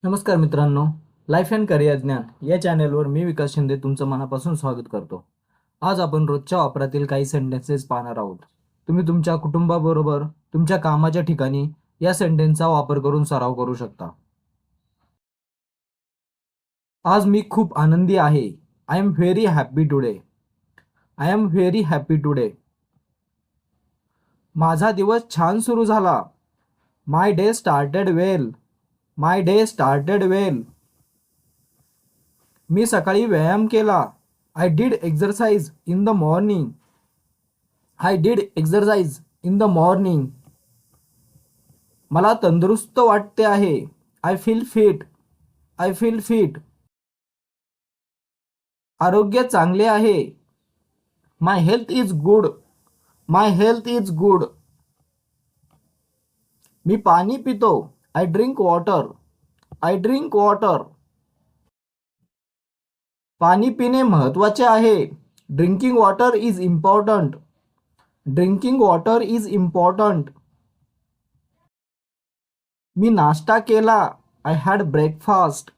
नमस्कार मित्रांनो, life and career ज्ञान या चॅनेलवर मी विकास शिंदे तुमचं मनापासून स्वागत करतो. आज आपण रोजच्या वापरातील काही सेंटेन्सेस पाहणार आहोत. तुम्ही तुमच्या कुटुंबाबरोबर तुमच्या कामाच्या ठिकाणी या सेंटेन्सचा वापर करून सराव करू शकता. आज मी खूप आनंदी आहे. I am very happy today. I am very happy today. माझा दिवस छान सुरू झाला. My day started well. My day started well. मी सकाळी व्यायाम केला. I did exercise in the morning. I did exercise in the morning. मला तंदुरुस्त वाटते आहे. I feel fit. I feel fit. आरोग्य चांगले आहे. My health is good. My health is good. मी पाणी पितो. I drink water. I drink water. पाणी पिणे महत्त्वाचे आहे. Drinking water is important. Drinking water is important. मी नाश्ता केला. I had breakfast.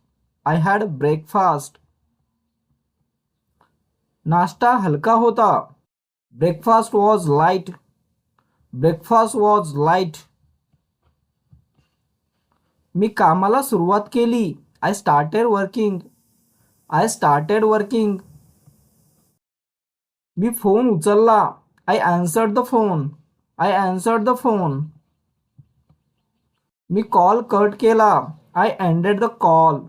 I had breakfast. नाश्ता हलका होता. Breakfast was light. Breakfast was light. मी कामाला सुरुवात केली. I started working. I started working. मी फोन उचलला. I answered the phone. I answered the phone. मी कॉल कट केला. I ended the call.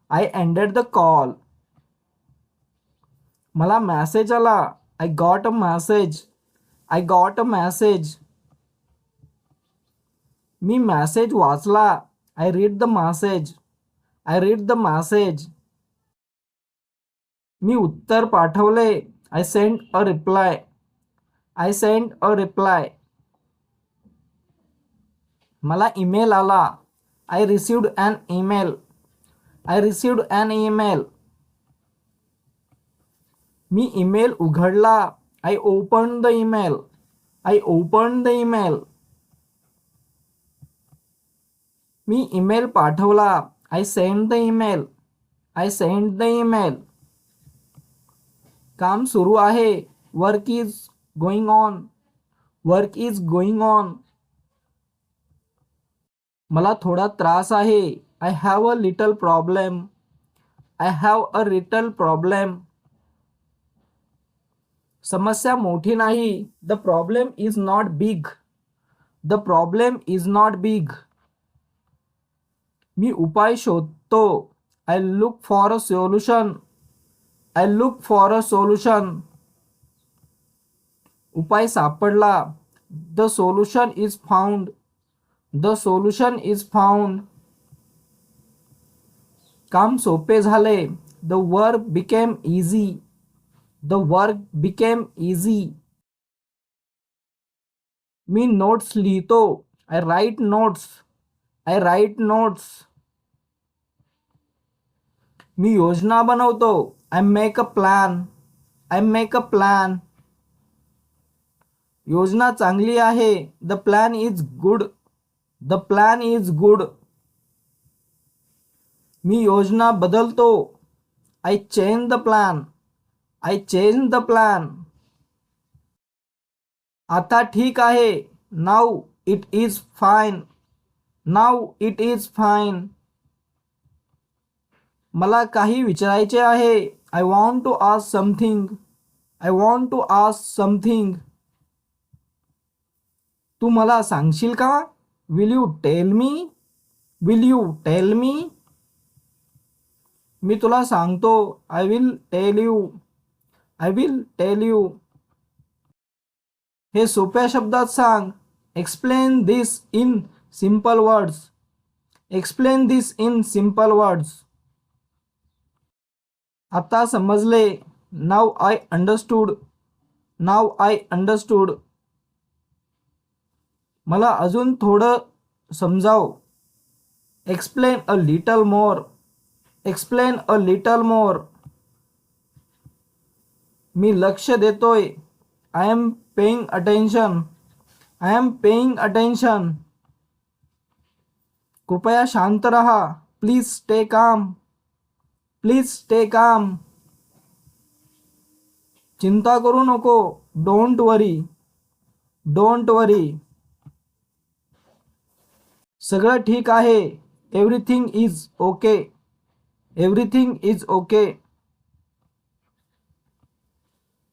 I ended the call. मला message आला. I got a message. I got a message. मी message वाचला. I read the message. I read the message. मी उत्तर पाठवले. I send a reply. I send a reply. मला email आला. I received an email. I received an email. मी email उघडला. I open the email. I open the email. मी email पाठवला. I send the email. I send the email. काम सुरू आहे. Work is going on. Work is going on. मला थोडा त्रास आहे. I have a little problem. I have a little problem. समस्या मोठी नाही. The problem is not big. The problem is not big. मी उपाय शोधतो. I look for a solution. I look for a solution. उपाय सापडला. The solution is found. The solution is found. काम सोपे झाले. The work became easy. The work became easy. मी notes लिहितो. I write notes. I write notes. मी योजना बनवतो. I make a plan. I make a plan. योजना चांगली आहे. The plan is good. The plan is good. मी योजना बदलतो. I change the plan. I change the plan. आता ठीक आहे. Now it is fine. Now it is fine. मला काही विचारायचे आहे. I want to ask something. I want to ask something. तू मला सांगशील का? Will you tell me? Will you tell me? मी तुला सांगतो. I will tell you. I will tell you. हे सोप्या शब्दात सांग. Explain this in simple words. Explain this in simple words. आता समजले. Now I understood. Now I understood. मला अजून थोडं समजाव. Explain a little more. Explain a little more. मी लक्ष देतोय. I am paying attention. I am paying attention. कृपया शांत रहा. Please stay calm. Please stay calm. चिंता करू नको. Don't worry. Don't worry. सगळं ठीक आहे. Everything is okay. Everything is okay.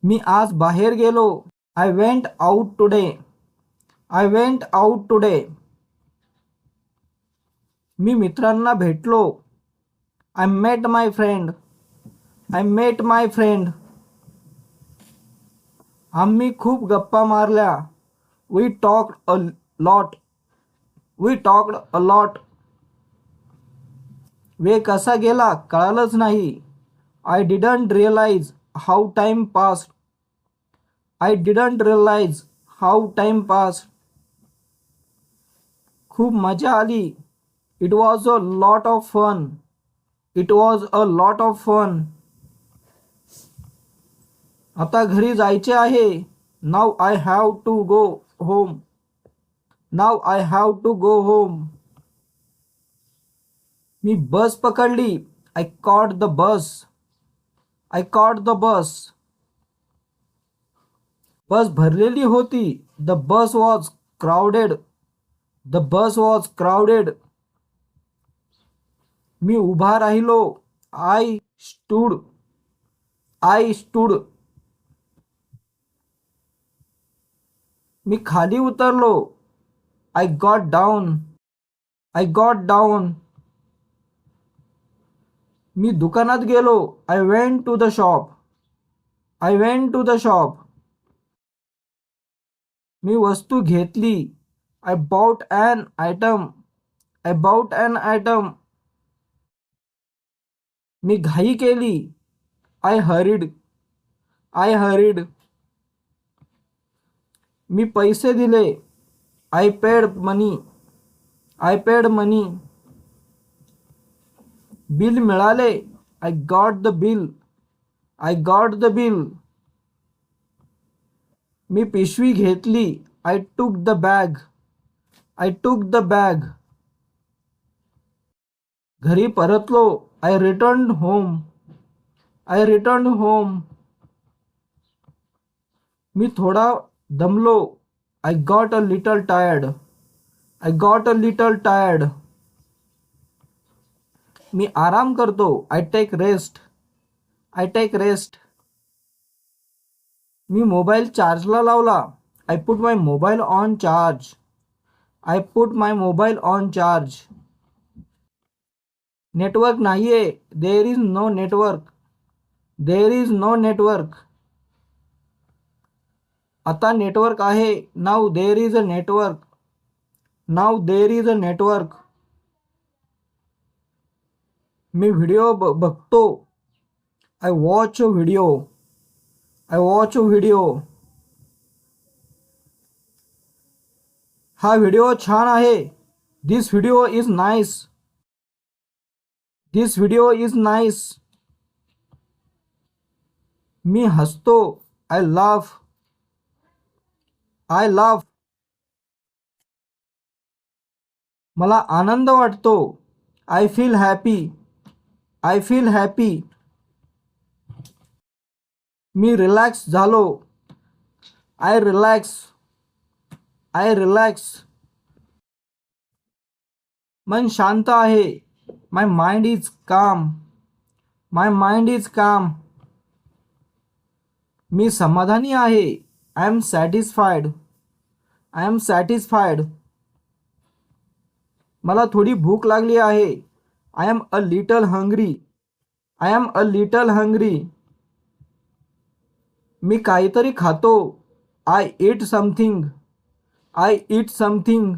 मी आज बाहेर गेलो. I went out today. I went out today. मी मित्रांना भेटलो. I met my friend. I met my friend. आम्ही खूप गप्पा मारल्या. We talked a lot. We talked a lot. वेळ कसा गेला कळालंच नाही. I didn't realise how time passed. I didn't realise how time passed. खूप मजा आली. It was a lot of fun. It was a lot of fun. आता घरी जायचे आहे. Now I have to go home. Now I have to go home. मी bus पकडली. I caught the bus. I caught the bus. Bus भरलेली होती. The bus was crowded. The bus was crowded. मी उभा राहिलो. I stood. I stood. मी खाली उतरलो. I got down. I got down. मी दुकानात गेलो. I went to the shop. I went to the shop. मी वस्तू घेतली. I bought an item. I bought an item. मी घाई केली. I hurried. I hurried. मी पैसे दिले. I paid money. I paid money. Bill मिळाले. I got the bill. I got the bill. मी पिशवी घेतली. I took the bag. I took the bag. घरी परतलो. I return home. I return home. मी थोडा दमलो. I got a little tired. I got a little tired. मी आराम करतो. I take rest. I take rest. मी मोबाईल चार्जला लावला. I put my mobile on charge. I put my mobile on charge. Network नाहीये. There is no network. There is no network. आता network आहे. Now there is a network. Now there is a network. मी video बघतो. I watch a video. I watch a video. हा video छान आहे. दिस video is nice. This video is nice. मी हसतो. I laugh. I laugh. मला आनंद वाटतो. I feel happy. I feel happy. मी रिलॅक्स झालो. I relax. I relax. मन शांत आहे. माय माइंड इज काम. माय माइंड इज काम. मी समाधानी आहे. I am satisfied. I am satisfied. मला थोडी भूक लागली आहे. I am a little hungry. I am a little hungry. मी काहीतरी खातो. I eat something. I eat something.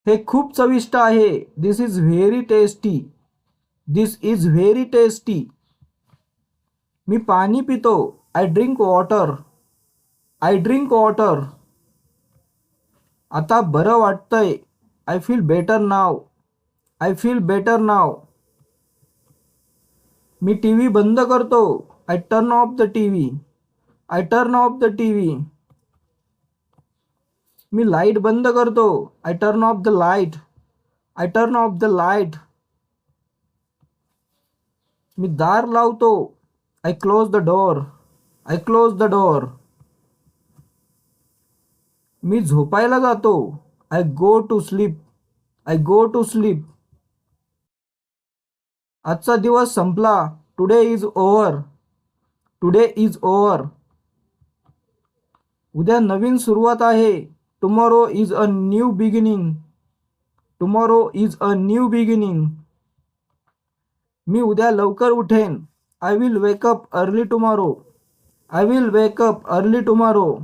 हे खूप चविष्ट आहे. This is very tasty. This is very tasty. मी पाणी पितो. I drink water. I drink water. आता बरं वाटतंय. I feel better now. I feel better now. मी टी व्ही बंद करतो. I turn off the T V. I turn off the T V. मी लाईट बंद करतो. I turn off the light. I turn off the light. मी दार लावतो. I close the door. I close the door. मी झोपायला जातो. I go to sleep. I go to sleep. आजचा दिवस संपला. Today is over. Today is over. उद्या नवीन सुरुवात आहे. Tomorrow is a new beginning. Tomorrow is a new beginning. मी उद्या लवकर उठेन. I will wake up early tomorrow. I will wake up early tomorrow.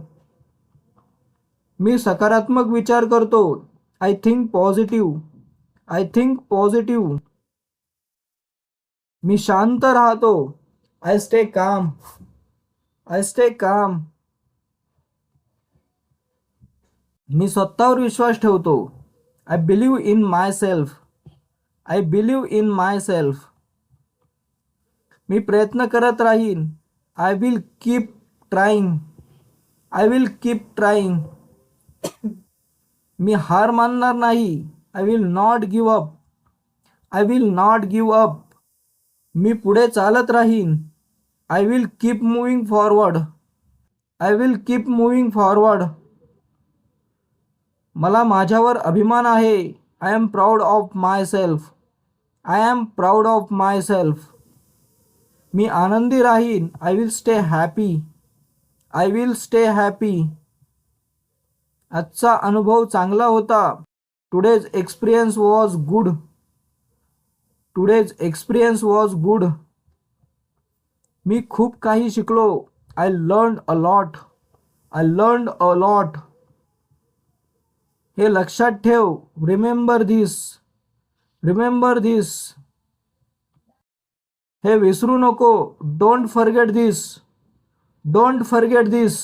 मी सकारात्मक विचार करतो. I think positive. I think positive. मी शांत राहतो. I stay calm. I stay calm. मी स्वतःवर विश्वास ठेवतो. I believe in my self. I believe in my self. मी प्रयत्न करत राहीन. I will keep trying. I will keep trying. मी हार मानणार नाही. I will not give up. I will not give up. मी पुढे चालत राहीन. I will keep moving forward. I will keep moving forward. मला माझ्यावर अभिमान आहे. I am proud of my self. I am proud of my self. मी आनंदी राहीन. I will stay happy. I will stay happy. आजचा अनुभव चांगला होता. Today's experience was good. Today's experience was good. मी खूप काही शिकलो. I learn a lot. I learn a lot. हे लक्षात ठेव. Remember this. Remember this. हे विसरू नको. Don't forget this. Don't forget this.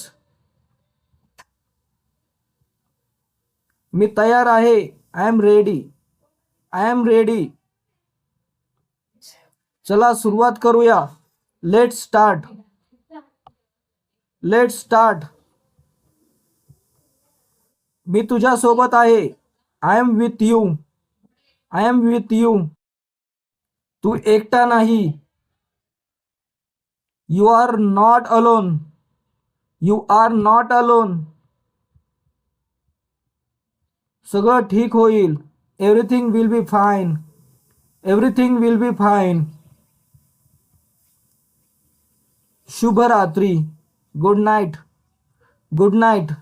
मी तयार आहे. I am ready. I am ready. चला सुरुवात करूया. Let's start. Let's start. मी तुझ्या सोबत आहे. I am with you. I am with you. तू एकटा नाही. You are not alone. You are not alone. सगळं ठीक होईल. Everything will be fine. Everything will be fine. शुभ रात्री. Good night. Good night.